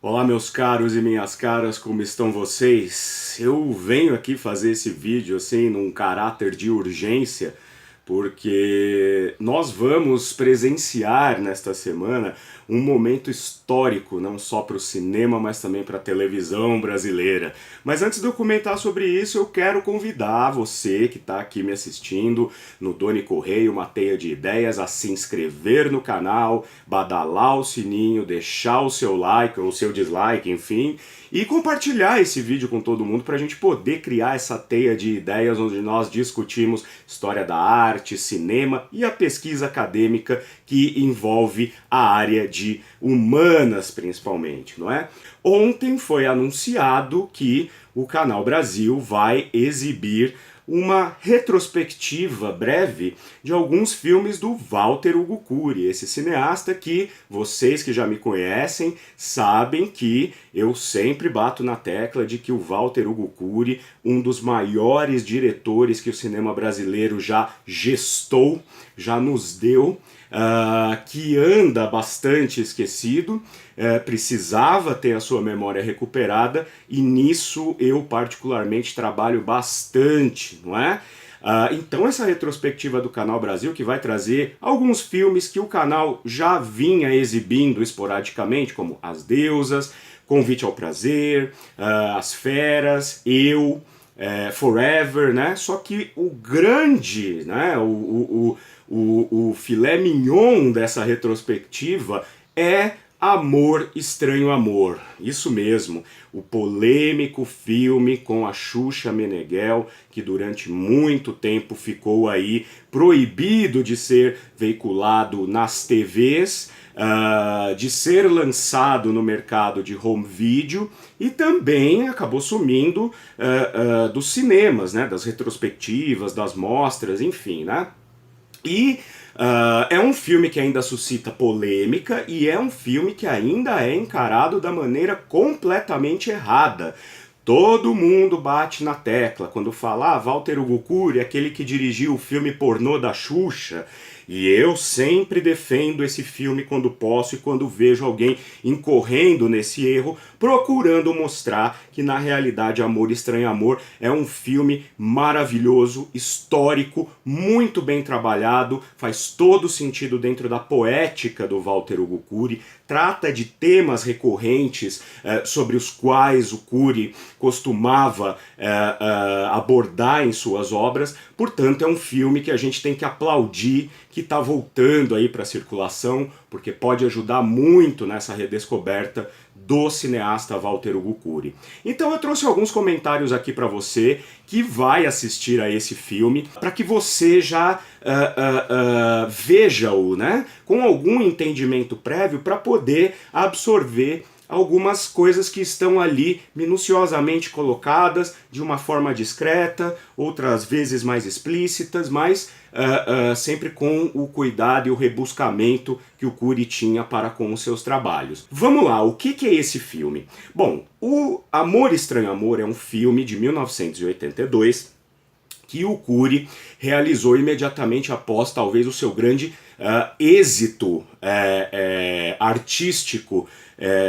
Olá, meus caros e minhas caras, como estão vocês? Eu venho aqui fazer esse vídeo assim num caráter de urgência, porque nós vamos presenciar nesta semana um momento histórico, não só para o cinema, mas também para a televisão brasileira. Mas antes de eu comentar sobre isso, eu quero convidar você que está aqui me assistindo no Doni Correio, uma teia de ideias, a se inscrever no canal, badalar o sininho, deixar o seu like ou o seu dislike, enfim, e compartilhar esse vídeo com todo mundo para a gente poder criar essa teia de ideias onde nós discutimos história da arte, cinema e a pesquisa acadêmica que envolve a área de humanas principalmente, não é? Ontem foi anunciado que o Canal Brasil vai exibir uma retrospectiva breve de alguns filmes do Walter Hugo Cury, esse cineasta que vocês que já me conhecem sabem que eu sempre bato na tecla de que o Walter Hugo Cury, um dos maiores diretores que o cinema brasileiro já gestou, já nos deu, que anda bastante esquecido, precisava ter a sua memória recuperada e nisso eu particularmente trabalho bastante, não é? Então essa retrospectiva do Canal Brasil, que vai trazer alguns filmes que o canal já vinha exibindo esporadicamente, como As Deusas, Convite ao Prazer, As Feras, Eu, Forever, né? Só que o grande, né, o filé mignon dessa retrospectiva é Amor, Estranho Amor. Isso mesmo, o polêmico filme com a Xuxa Meneghel, que durante muito tempo ficou aí proibido de ser veiculado nas TVs, de ser lançado no mercado de home video e também acabou sumindo dos cinemas, né, das retrospectivas, das mostras, enfim, né? E é um filme que ainda suscita polêmica e é um filme que ainda é encarado da maneira completamente errada. Todo mundo bate na tecla quando fala Walter Hugo Cury, aquele que dirigiu o filme pornô da Xuxa. E eu sempre defendo esse filme quando posso e quando vejo alguém incorrendo nesse erro, procurando mostrar que na realidade Amor, Estranho Amor é um filme maravilhoso, histórico, muito bem trabalhado, faz todo sentido dentro da poética do Walter Hugo Cury, trata de temas recorrentes sobre os quais o Cury costumava abordar em suas obras, portanto é um filme que a gente tem que aplaudir, que está voltando aí para a circulação, porque pode ajudar muito nessa redescoberta do cineasta Walter Hugo Cury. Então eu trouxe alguns comentários aqui para você que vai assistir a esse filme, para que você já veja-o, né, com algum entendimento prévio para poder absorver algumas coisas que estão ali minuciosamente colocadas de uma forma discreta, outras vezes mais explícitas, mas sempre com o cuidado e o rebuscamento que o Cury tinha para com os seus trabalhos. Vamos lá, o que é esse filme? Bom, o Amor, Estranho Amor é um filme de 1982 que o Cury realizou imediatamente após talvez o seu grande êxito artístico,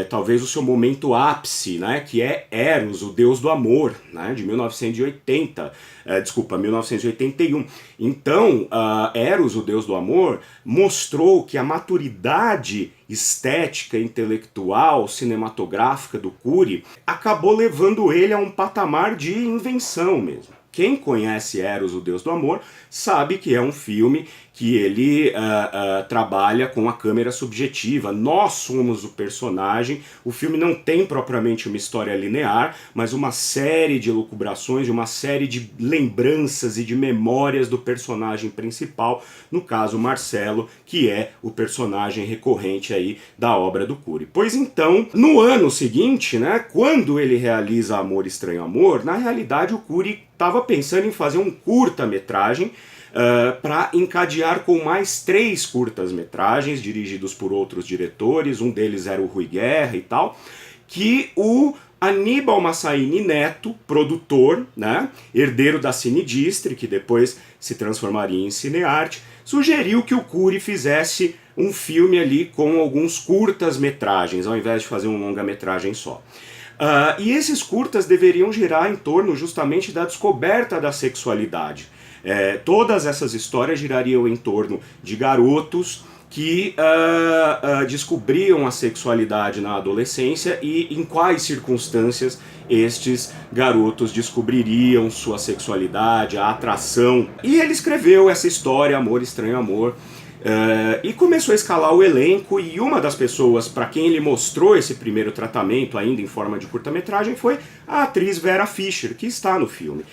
talvez o seu momento ápice, né, que é Eros, o Deus do Amor, né, de 1981. Então, Eros, o Deus do Amor, mostrou que a maturidade estética, intelectual, cinematográfica do Cury acabou levando ele a um patamar de invenção mesmo. Quem conhece Eros, o Deus do Amor, sabe que é um filme que ele trabalha com a câmera subjetiva. Nós somos o personagem. O filme não tem propriamente uma história linear, mas uma série de elucubrações, uma série de lembranças e de memórias do personagem principal, no caso Marcelo, que é o personagem recorrente aí da obra do Cury. Pois então, no ano seguinte, né, quando ele realiza Amor, Estranho Amor, na realidade o Cury estava pensando em fazer um curta-metragem para encadear com mais 3 curtas-metragens dirigidos por outros diretores, um deles era o Rui Guerra e tal, que o Aníbal Massaini Neto, produtor, né, herdeiro da Cinedistre, que depois se transformaria em Cinearte, sugeriu que o Cury fizesse um filme ali com alguns curtas-metragens, ao invés de fazer um longa-metragem só. E esses curtas deveriam girar em torno justamente da descoberta da sexualidade. Todas essas histórias girariam em torno de garotos que descobriam a sexualidade na adolescência e em quais circunstâncias estes garotos descobririam sua sexualidade, a atração. E ele escreveu essa história, Amor, Estranho Amor, e começou a escalar o elenco, e uma das pessoas para quem ele mostrou esse primeiro tratamento, ainda em forma de curta-metragem, foi a atriz Vera Fischer, que está no filme.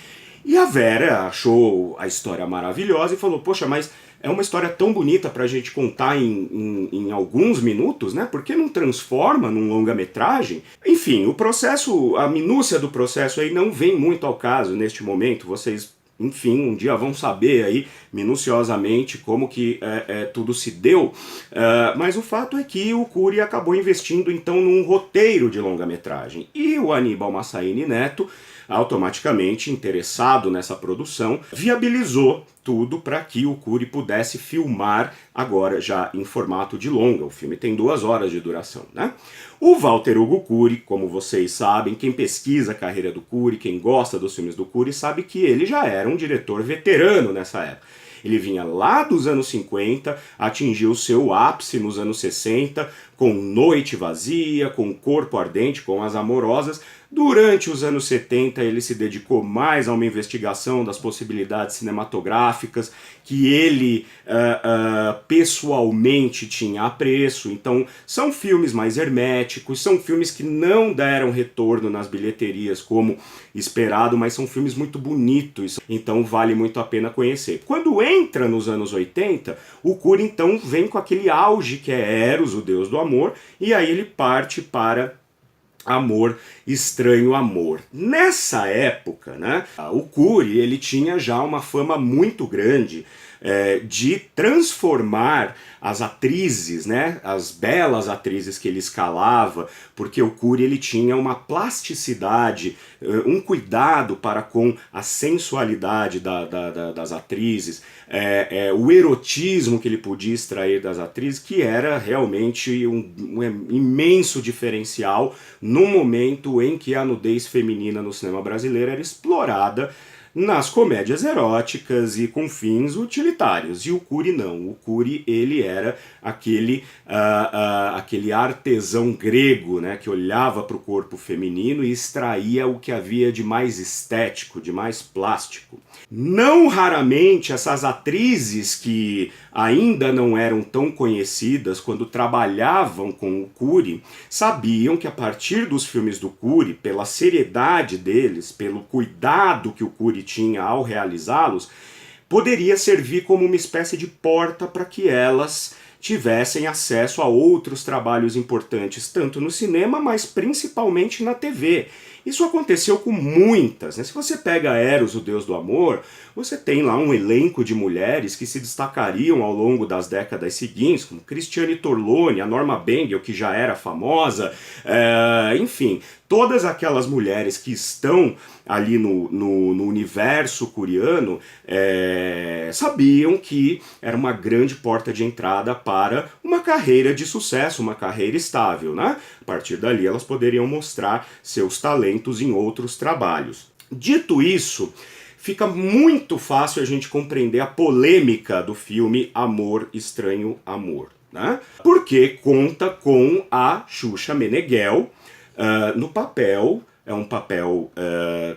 E a Vera achou a história maravilhosa e falou, poxa, mas é uma história tão bonita pra gente contar em alguns minutos, né? Por que não transforma num longa-metragem? Enfim, o processo, a minúcia do processo aí não vem muito ao caso neste momento. Vocês, enfim, um dia vão saber aí minuciosamente como que tudo se deu. Mas o fato é que o Curi acabou investindo então num roteiro de longa-metragem. E o Aníbal Massaíni Neto, automaticamente interessado nessa produção, viabilizou tudo para que o Curi pudesse filmar agora já em formato de longa. O filme tem 2 horas de duração, né? O Walter Hugo Curi, como vocês sabem, quem pesquisa a carreira do Curi, quem gosta dos filmes do Curi, sabe que ele já era um diretor veterano nessa época. Ele vinha lá dos anos 50, atingiu seu ápice nos anos 60, com Noite Vazia, com Corpo Ardente, com As Amorosas. Durante os anos 70 ele se dedicou mais a uma investigação das possibilidades cinematográficas que ele pessoalmente tinha apreço. Então são filmes mais herméticos, são filmes que não deram retorno nas bilheterias como esperado, mas são filmes muito bonitos, então vale muito a pena conhecer. Quando entra nos anos 80, o Curi então vem com aquele auge que é Eros, o deus do amor, e aí ele parte para Amor, Estranho Amor. Nessa época, né, o Curi ele tinha já uma fama muito grande de transformar as atrizes, né, as belas atrizes que ele escalava, porque o Curi ele tinha uma plasticidade, um cuidado para com a sensualidade das atrizes, o erotismo que ele podia extrair das atrizes, que era realmente um imenso diferencial no momento em que a nudez feminina no cinema brasileiro era explorada nas comédias eróticas e com fins utilitários. E o Curi não. O Curi ele era aquele artesão grego, né, que olhava para o corpo feminino e extraía o que havia de mais estético, de mais plástico. Não raramente essas atrizes que ainda não eram tão conhecidas quando trabalhavam com o Curi sabiam que a partir dos filmes do Curi, pela seriedade deles, pelo cuidado que o Curi tinha ao realizá-los, poderia servir como uma espécie de porta para que elas tivessem acesso a outros trabalhos importantes, tanto no cinema, mas principalmente na TV. Isso aconteceu com muitas, né? Se você pega Eros, o deus do amor, você tem lá um elenco de mulheres que se destacariam ao longo das décadas seguintes, como Cristiane Torlone, a Norma Bengel, que já era famosa, enfim, todas aquelas mulheres que estão ali no universo curiano sabiam que era uma grande porta de entrada para uma carreira de sucesso, uma carreira estável, né? A partir dali elas poderiam mostrar seus talentos em outros trabalhos. Dito isso, fica muito fácil a gente compreender a polêmica do filme Amor, Estranho Amor, né? Porque conta com a Xuxa Meneghel no papel, é um papel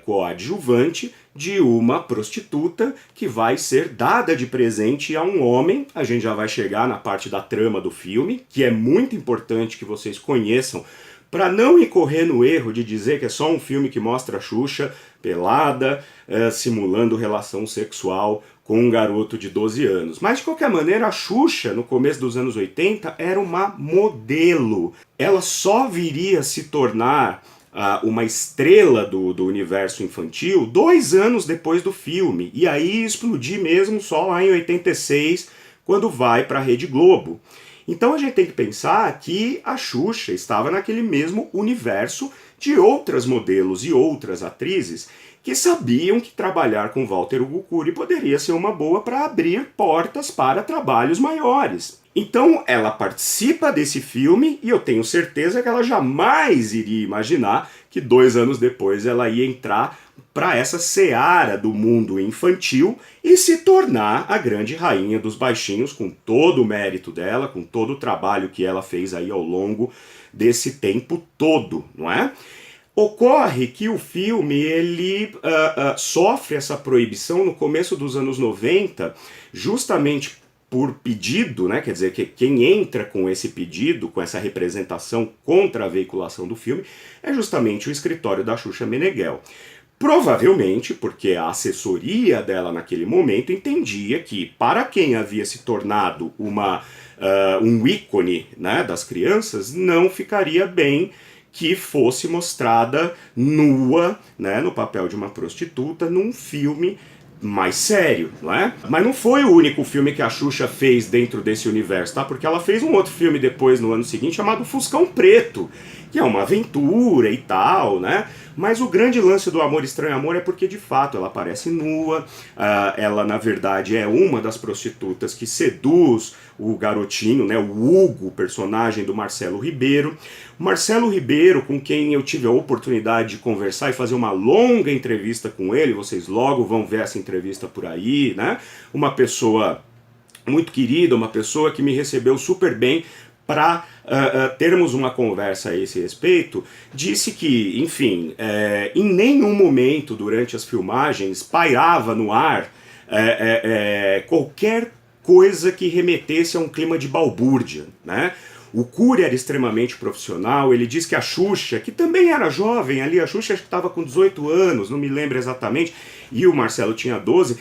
coadjuvante de uma prostituta que vai ser dada de presente a um homem. A gente já vai chegar na parte da trama do filme, que é muito importante que vocês conheçam, para não incorrer no erro de dizer que é só um filme que mostra a Xuxa pelada, simulando relação sexual com um garoto de 12 anos. Mas, de qualquer maneira, a Xuxa, no começo dos anos 80, era uma modelo. Ela só viria a se tornar uma estrela do universo infantil 2 anos depois do filme. E aí explodir mesmo só lá em 86, quando vai para a Rede Globo. Então a gente tem que pensar que a Xuxa estava naquele mesmo universo de outras modelos e outras atrizes que sabiam que trabalhar com Walter Hugo Curi poderia ser uma boa para abrir portas para trabalhos maiores. Então ela participa desse filme e eu tenho certeza que ela jamais iria imaginar que 2 anos depois ela ia entrar para essa seara do mundo infantil e se tornar a grande rainha dos baixinhos, com todo o mérito dela, com todo o trabalho que ela fez aí ao longo desse tempo todo, não é? Ocorre que o filme ele sofre essa proibição no começo dos anos 90, justamente por pedido, né? Quer dizer, que quem entra com esse pedido, com essa representação contra a veiculação do filme, é justamente o escritório da Xuxa Meneghel. Provavelmente porque a assessoria dela naquele momento entendia que, para quem havia se tornado um ícone, né, das crianças, não ficaria bem que fosse mostrada nua, né, no papel de uma prostituta, num filme mais sério, não é? Mas não foi o único filme que a Xuxa fez dentro desse universo, tá? Porque ela fez um outro filme depois, no ano seguinte, chamado Fuscão Preto, que é uma aventura e tal, né? Mas o grande lance do Amor Estranho Amor é porque, de fato, ela aparece nua, ela, na verdade, é uma das prostitutas que seduz o garotinho, né, o Hugo, personagem do Marcelo Ribeiro. O Marcelo Ribeiro, com quem eu tive a oportunidade de conversar e fazer uma longa entrevista com ele, vocês logo vão ver essa entrevista por aí, né? Uma pessoa muito querida, uma pessoa que me recebeu super bem para termos uma conversa a esse respeito, disse que, enfim, em nenhum momento durante as filmagens pairava no ar qualquer coisa que remetesse a um clima de balbúrdia, né? O Cury era extremamente profissional, ele diz que a Xuxa, que também era jovem ali, a Xuxa acho que estava com 18 anos, não me lembro exatamente, e o Marcelo tinha 12,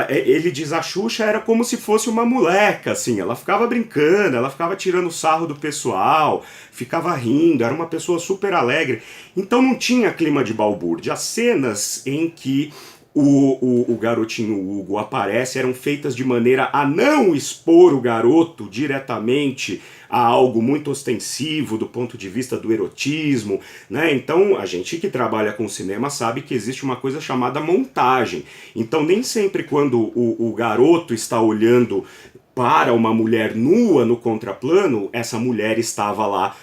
ele diz a Xuxa era como se fosse uma moleca, assim, ela ficava brincando, ela ficava tirando sarro do pessoal, ficava rindo, era uma pessoa super alegre, então não tinha clima de balbúrdia. As cenas em que o garotinho Hugo aparece eram feitas de maneira a não expor o garoto diretamente a algo muito ostensivo do ponto de vista do erotismo, né? Então a gente que trabalha com cinema sabe que existe uma coisa chamada montagem. Então nem sempre quando o garoto está olhando para uma mulher nua no contraplano, essa mulher estava lá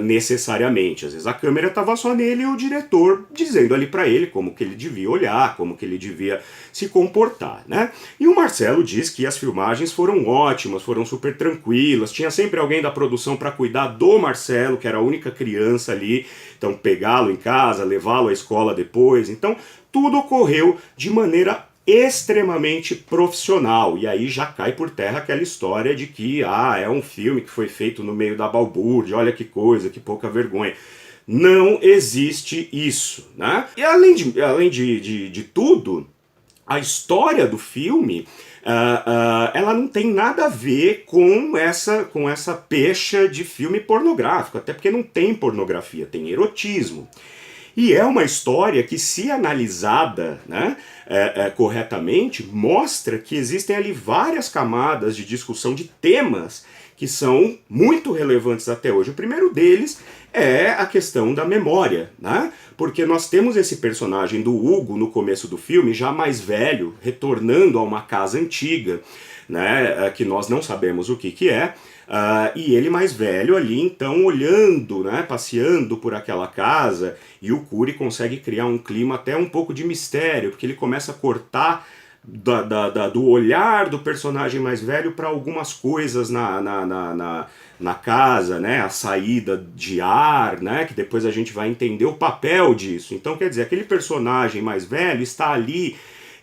necessariamente. Às vezes a câmera estava só nele e o diretor dizendo ali para ele como que ele devia olhar, como que ele devia se comportar, né? E o Marcelo diz que as filmagens foram ótimas, foram super tranquilas, tinha sempre alguém da produção para cuidar do Marcelo, que era a única criança ali, então pegá-lo em casa, levá-lo à escola depois, então tudo ocorreu de maneira extremamente profissional, e aí já cai por terra aquela história de que é um filme que foi feito no meio da balbúrdia, olha que coisa, que pouca vergonha. Não existe isso, né? E além de tudo, a história do filme ela não tem nada a ver com essa pecha de filme pornográfico, até porque não tem pornografia, tem erotismo. E é uma história que, se analisada, né, corretamente, mostra que existem ali várias camadas de discussão de temas que são muito relevantes até hoje. O primeiro deles é a questão da memória, né? Porque nós temos esse personagem do Hugo no começo do filme, já mais velho, retornando a uma casa antiga, né, que nós não sabemos o que é, e ele mais velho ali, então, olhando, né, passeando por aquela casa, e o Cury consegue criar um clima até um pouco de mistério, porque ele começa a cortar do olhar do personagem mais velho para algumas coisas na casa, né, a saída de ar, né, que depois a gente vai entender o papel disso. Então, quer dizer, aquele personagem mais velho está ali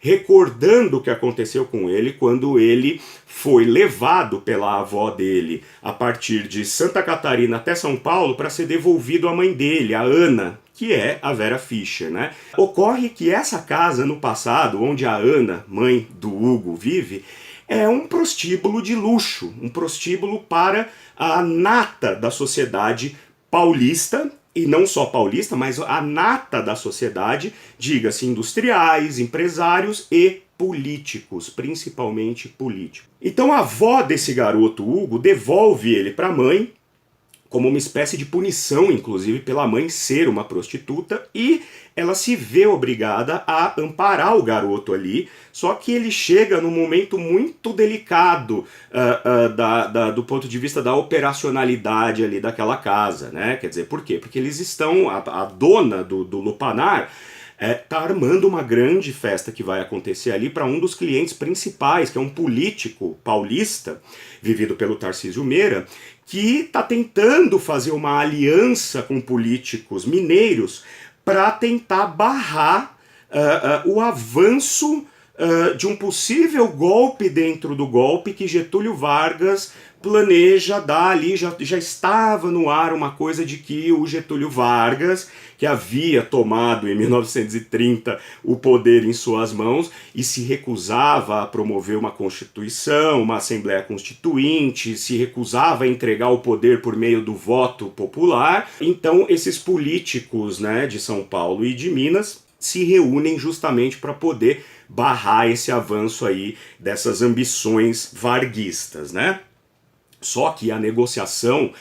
recordando o que aconteceu com ele quando ele foi levado pela avó dele a partir de Santa Catarina até São Paulo para ser devolvido à mãe dele, a Ana, que é a Vera Fischer, né? Ocorre que essa casa no passado, onde a Ana, mãe do Hugo, vive, é um prostíbulo de luxo, um prostíbulo para a nata da sociedade paulista, e não só paulista, mas a nata da sociedade, diga-se industriais, empresários e políticos, principalmente políticos. Então a avó desse garoto Hugo devolve ele para a mãe como uma espécie de punição, inclusive, pela mãe ser uma prostituta, e ela se vê obrigada a amparar o garoto ali, só que ele chega num momento muito delicado do ponto de vista da operacionalidade ali daquela casa, né? Quer dizer, por quê? Porque eles estão, a dona do lupanar tá armando uma grande festa que vai acontecer ali para um dos clientes principais, que é um político paulista, vivido pelo Tarcísio Meira, que está tentando fazer uma aliança com políticos mineiros para tentar barrar o avanço de um possível golpe dentro do golpe que Getúlio Vargas planeja dar ali. Já estava no ar uma coisa de que o Getúlio Vargas, que havia tomado em 1930 o poder em suas mãos e se recusava a promover uma constituição, uma assembleia constituinte, se recusava a entregar o poder por meio do voto popular. Então esses políticos, né, de São Paulo e de Minas se reúnem justamente para poder barrar esse avanço aí dessas ambições varguistas, né? Só que a negociação,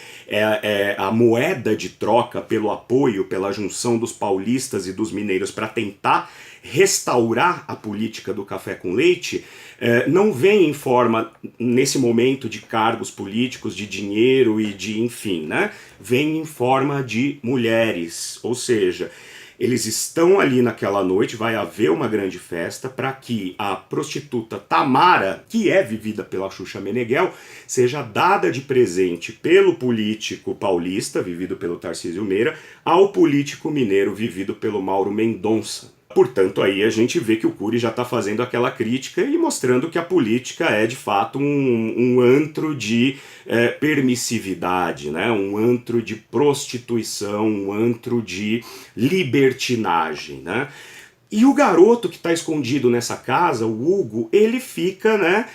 a moeda de troca pelo apoio, pela junção dos paulistas e dos mineiros para tentar restaurar a política do café com leite, não vem em forma, nesse momento, de cargos políticos, de dinheiro e de, enfim, né? Vem em forma de mulheres, ou seja, eles estão ali naquela noite, vai haver uma grande festa para que a prostituta Tamara, que é vivida pela Xuxa Meneghel, seja dada de presente pelo político paulista, vivido pelo Tarcísio Meira, ao político mineiro, vivido pelo Mauro Mendonça. Portanto, aí a gente vê que o Cury já está fazendo aquela crítica e mostrando que a política é, de fato, um antro de permissividade, né? Um antro de prostituição, um antro de libertinagem, né? E o garoto que está escondido nessa casa, o Hugo, ele fica, né,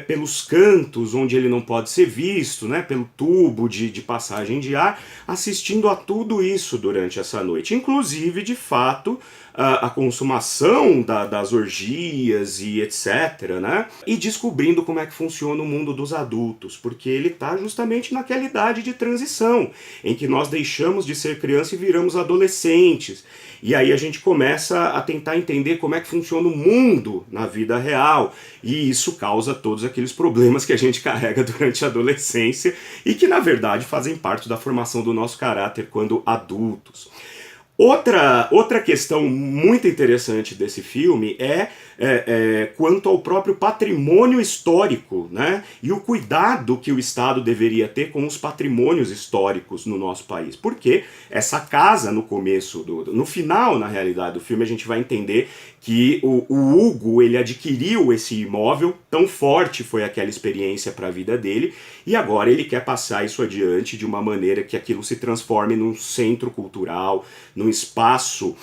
pelos cantos onde ele não pode ser visto, né, pelo tubo de passagem de ar, assistindo a tudo isso durante essa noite. Inclusive, de fato, a consumação das orgias e etc, né? E descobrindo como é que funciona o mundo dos adultos, porque ele está justamente naquela idade de transição, em que nós deixamos de ser criança e viramos adolescentes. E aí a gente começa a tentar entender como é que funciona o mundo na vida real, e isso causa todos aqueles problemas que a gente carrega durante a adolescência e que, na verdade, fazem parte da formação do nosso caráter quando adultos. Outra questão muito interessante desse filme quanto ao próprio patrimônio histórico, né? E o cuidado que o Estado deveria ter com os patrimônios históricos no nosso país. Porque essa casa, no final, na realidade, do filme, a gente vai entender que o Hugo, ele adquiriu esse imóvel, tão forte foi aquela experiência para a vida dele, e agora ele quer passar isso adiante de uma maneira que aquilo se transforme num centro cultural, num espaço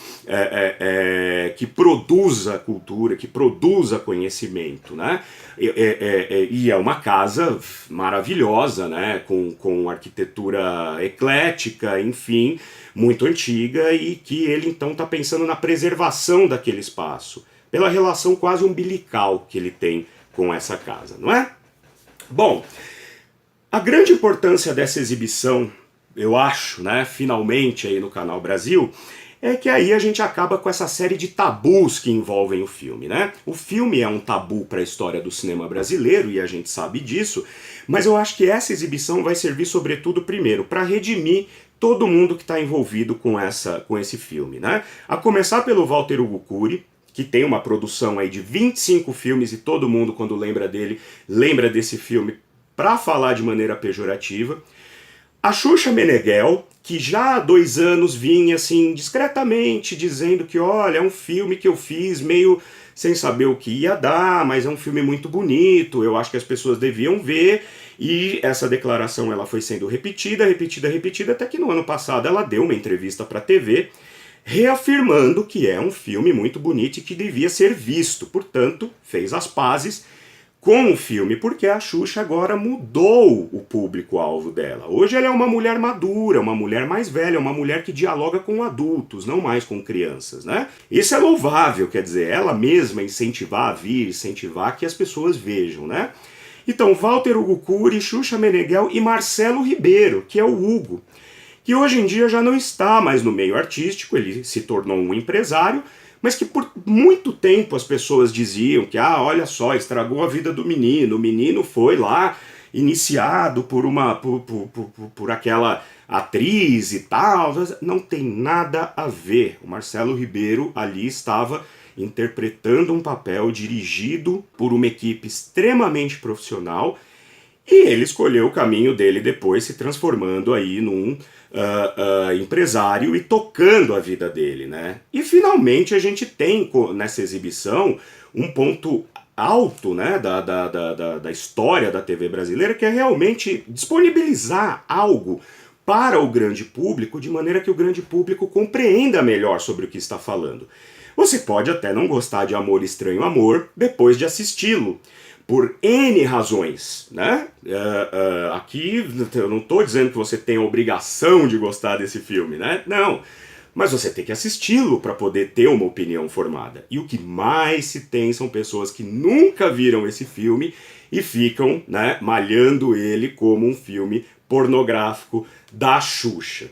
que produza cultura, que produza conhecimento, né? E é uma casa maravilhosa, né? Com arquitetura eclética, enfim, muito antiga, e que ele então está pensando na preservação daquele espaço, pela relação quase umbilical que ele tem com essa casa, não é? Bom, a grande importância dessa exibição, eu acho, né, finalmente aí no Canal Brasil, é que aí a gente acaba com essa série de tabus que envolvem o filme, né? O filme é um tabu para a história do cinema brasileiro, e a gente sabe disso, mas eu acho que essa exibição vai servir sobretudo, primeiro, para redimir todo mundo que está envolvido com esse filme, né? A começar pelo Walter Hugo Cury, que tem uma produção aí de 25 filmes, e todo mundo, quando lembra dele, lembra desse filme para falar de maneira pejorativa. A Xuxa Meneghel, que já há 2 anos vinha assim discretamente dizendo que, olha, é um filme que eu fiz meio sem saber o que ia dar, mas é um filme muito bonito, eu acho que as pessoas deviam ver. E essa declaração ela foi sendo repetida, até que no ano passado ela deu uma entrevista para a TV reafirmando que é um filme muito bonito e que devia ser visto. Portanto, fez as pazes com o filme, porque a Xuxa agora mudou o público-alvo dela. Hoje ela é uma mulher madura, uma mulher mais velha, uma mulher que dialoga com adultos, não mais com crianças, né? Isso é louvável, quer dizer, ela mesma incentivar a vir, incentivar que as pessoas vejam, né? Então, Walter Hugo Cury, Xuxa Meneghel e Marcelo Ribeiro, que é o Hugo, que hoje em dia já não está mais no meio artístico, ele se tornou um empresário, mas que por muito tempo as pessoas diziam que, olha só, estragou a vida do menino, o menino foi lá iniciado por aquela atriz e tal. Não tem nada a ver. O Marcelo Ribeiro ali estava interpretando um papel dirigido por uma equipe extremamente profissional, e ele escolheu o caminho dele depois, se transformando aí num empresário e tocando a vida dele, né? E finalmente a gente tem nessa exibição um ponto alto, né, da história da TV brasileira, que é realmente disponibilizar algo para o grande público, de maneira que o grande público compreenda melhor sobre o que está falando. Você pode até não gostar de Amor Estranho Amor depois de assisti-lo, por N razões, né? Aqui eu não estou dizendo que você tem a obrigação de gostar desse filme, né? Não. Mas você tem que assisti-lo para poder ter uma opinião formada. E o que mais se tem são pessoas que nunca viram esse filme e ficam, né, malhando ele como um filme pornográfico da Xuxa.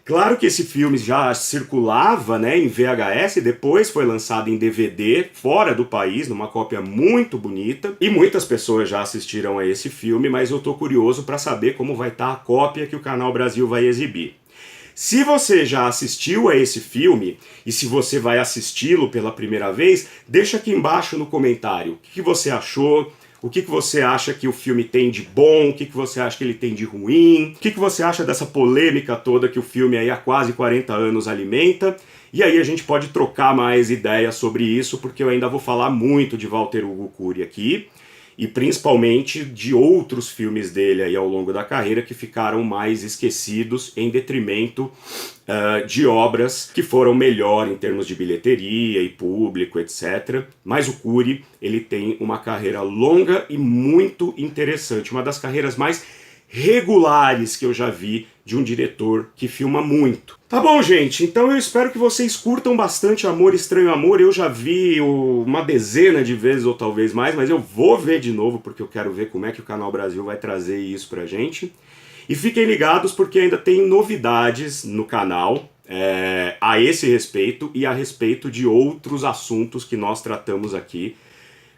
Claro que esse filme já circulava, né, em VHS, depois foi lançado em DVD fora do país, numa cópia muito bonita, e muitas pessoas já assistiram a esse filme, mas eu tô curioso para saber como vai estar a cópia que o Canal Brasil vai exibir. Se você já assistiu a esse filme, e se você vai assisti-lo pela primeira vez, deixa aqui embaixo no comentário o que você achou, o que você acha que o filme tem de bom, o que você acha que ele tem de ruim, o que você acha dessa polêmica toda que o filme aí há quase 40 anos alimenta. E aí a gente pode trocar mais ideias sobre isso, porque eu ainda vou falar muito de Walter Hugo Cury aqui, e principalmente de outros filmes dele aí ao longo da carreira que ficaram mais esquecidos em detrimento de obras que foram melhor em termos de bilheteria e público, etc. Mas o Cury, ele tem uma carreira longa e muito interessante, uma das carreiras mais regulares que eu já vi de um diretor que filma muito. Tá bom, gente? Então eu espero que vocês curtam bastante Amor Estranho Amor. Eu já vi uma dezena de vezes ou talvez mais, mas eu vou ver de novo porque eu quero ver como é que o Canal Brasil vai trazer isso pra gente. E fiquem ligados porque ainda tem novidades no canal a esse respeito e a respeito de outros assuntos que nós tratamos aqui.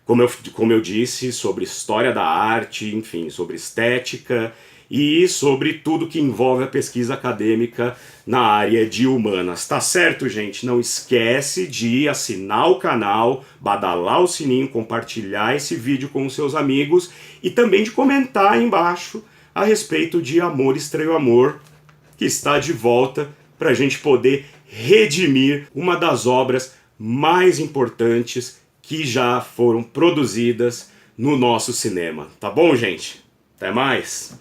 Como eu disse, sobre história da arte, enfim, sobre estética e sobre tudo que envolve a pesquisa acadêmica na área de humanas. Tá certo, gente? Não esquece de assinar o canal, badalar o sininho, compartilhar esse vídeo com os seus amigos e também de comentar aí embaixo a respeito de Amor Estranho Amor, que está de volta para a gente poder redimir uma das obras mais importantes que já foram produzidas no nosso cinema. Tá bom, gente? Até mais!